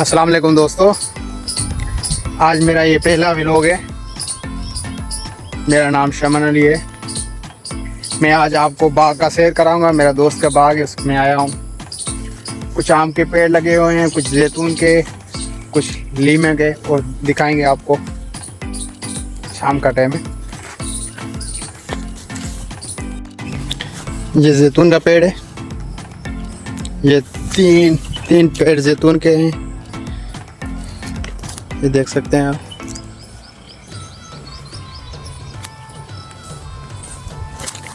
अस्सलाम वालेकुम दोस्तों, आज मेरा ये पहला व्लॉग है। मेरा नाम शमन अली है। मैं आज आपको बाग का सैर कराऊंगा। मेरा दोस्त का बाग है, उसमें आया हूँ। कुछ आम के पेड़ लगे हुए हैं, कुछ जैतून के, कुछ लीमे के, और दिखाएंगे आपको। शाम का टाइम है। ये जैतून का पेड़ है। ये तीन पेड़ जैतून के हैं, ये देख सकते हैं आप।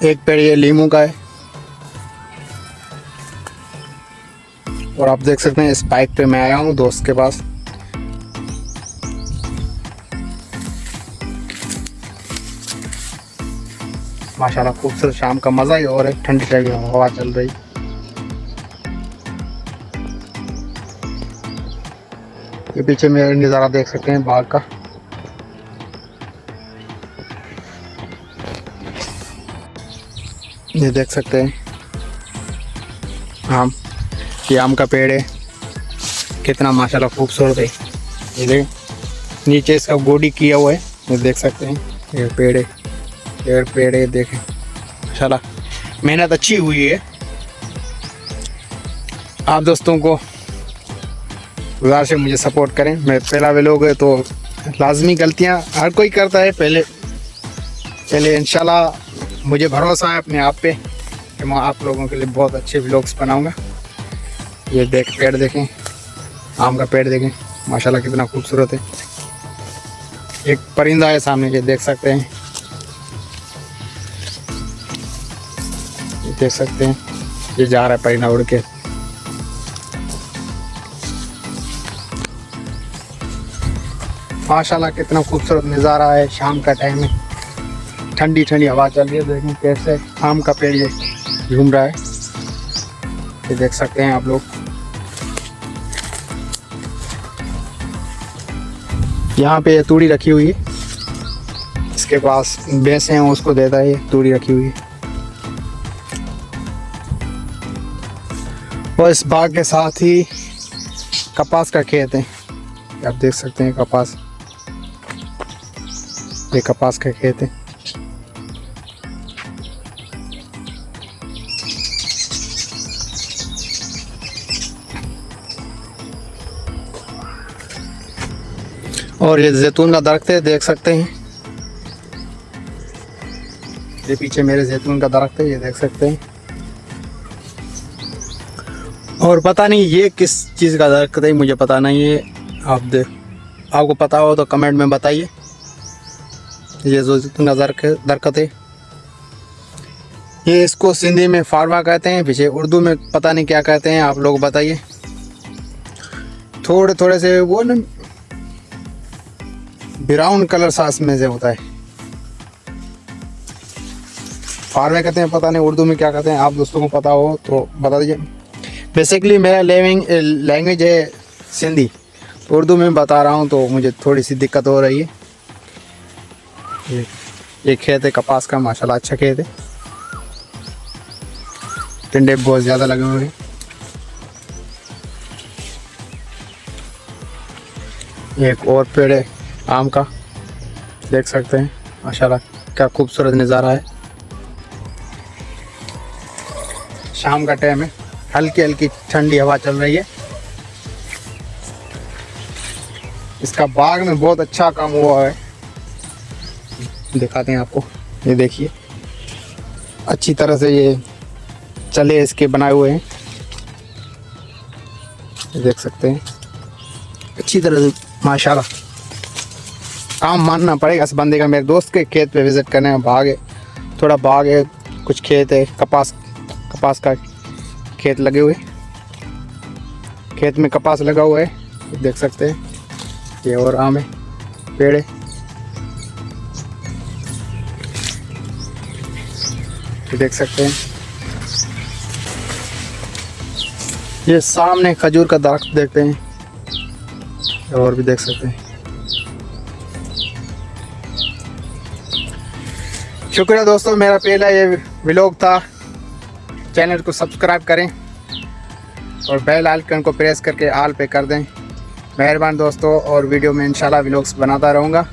एक पेड़ ये लीमू का है, और आप देख सकते हैं इस बाइक पे मैं आया हूँ दोस्त के पास। माशाल्लाह खूबसूरत शाम का मज़ा ही और है। ठंडी ठंडी हवा चल रही। ये पीछे मेरा नज़ारा देख सकते हैं बाग का। ये देख सकते हैं आम, ये आम का पेड़ है। कितना माशाल्लाह खूबसूरत है। ये देख, नीचे इसका गोडी किया हुआ है, ये देख सकते हैं। ये पेड़ है, पेड़ है, देखें माशाल्लाह मेहनत अच्छी हुई है। आप दोस्तों को गुजारिश है मुझे सपोर्ट करें। मैं पहला व्लॉग है तो लाजमी गलतियां हर कोई करता है। पहले इंशाल्लाह मुझे भरोसा है अपने आप पे कि मैं आप लोगों के लिए बहुत अच्छे व्लॉग्स बनाऊंगा। ये पेड़ देखें, आम का पेड़ देखें, माशाल्लाह कितना खूबसूरत है। एक परिंदा है सामने, ये देख सकते हैं। ये देख सकते हैं, ये जा रहा है परिंदा उड़ के। माशाल्लाह कितना खूबसूरत नज़ारा है। शाम का टाइम है, ठंडी ठंडी हवा चल रही है। देखें कैसे आम का पेड़ ये घूम रहा है, ये देख सकते हैं आप लोग। यहाँ पे तूड़ी रखी हुई है, इसके पास भैंसे हैं, उसको देता है। ये तूड़ी रखी हुई है। और इस बाग के साथ ही कपास का खेत है, आप देख सकते हैं। कपास, ये कपास का खेत है। और ये जैतून का दरख्त है, देख सकते हैं। ये पीछे मेरे जैतून का दरख्त है, ये देख सकते हैं। और पता नहीं ये किस चीज़ का दरख्त है, मुझे पता नहीं है। आपको पता हो तो कमेंट में बताइए। ये जो जैतून का दरख्त है, ये इसको सिंधी में फारवा कहते हैं, पीछे उर्दू में पता नहीं क्या कहते हैं, आप लोग बताइए। थोड़े से वो ना ब्राउन कलर सास में से होता है। फारवे कहते हैं, पता नहीं उर्दू में क्या कहते हैं। आप दोस्तों को पता हो तो बता दीजिए। बेसिकली मेरा लैंग्वेज है सिंधी, उर्दू में बता रहा हूँ तो मुझे थोड़ी सी दिक्कत हो रही है। ये खेत है कपास का, माशाल्लाह अच्छा खेत है। टिंडे बहुत ज़्यादा लगे हुए हैं। एक और पेड़ है आम का, देख सकते हैं। माशाल्लाह क्या खूबसूरत नज़ारा है। शाम का टाइम है, हल्की हल्की ठंडी हवा चल रही है। इसका बाग में बहुत अच्छा काम हुआ है, दिखाते हैं आपको। ये देखिए अच्छी तरह से ये चले इसके बनाए हुए हैं, ये देख सकते हैं अच्छी तरह से। माशाल्लाह काम मानना पड़ेगा इस बंदे का। मेरे दोस्त के खेत पे विज़िट करने का बाग है, थोड़ा बाग है, कुछ खेत है, कपास का खेत लगे हुए। खेत में कपास लगा हुआ है, देख सकते हैं। ये और आम है, पेड़ है। देख सकते हैं ये सामने खजूर का दरख्त देखते हैं, और भी देख सकते हैं। शुक्रिया दोस्तों, मेरा पहला ये व्लॉग था। चैनल को सब्सक्राइब करें और बेल आइकन को प्रेस करके ऑल पे कर दें मेहरबान दोस्तों, और वीडियो में इंशाल्लाह व्लॉग्स बनाता रहूँगा।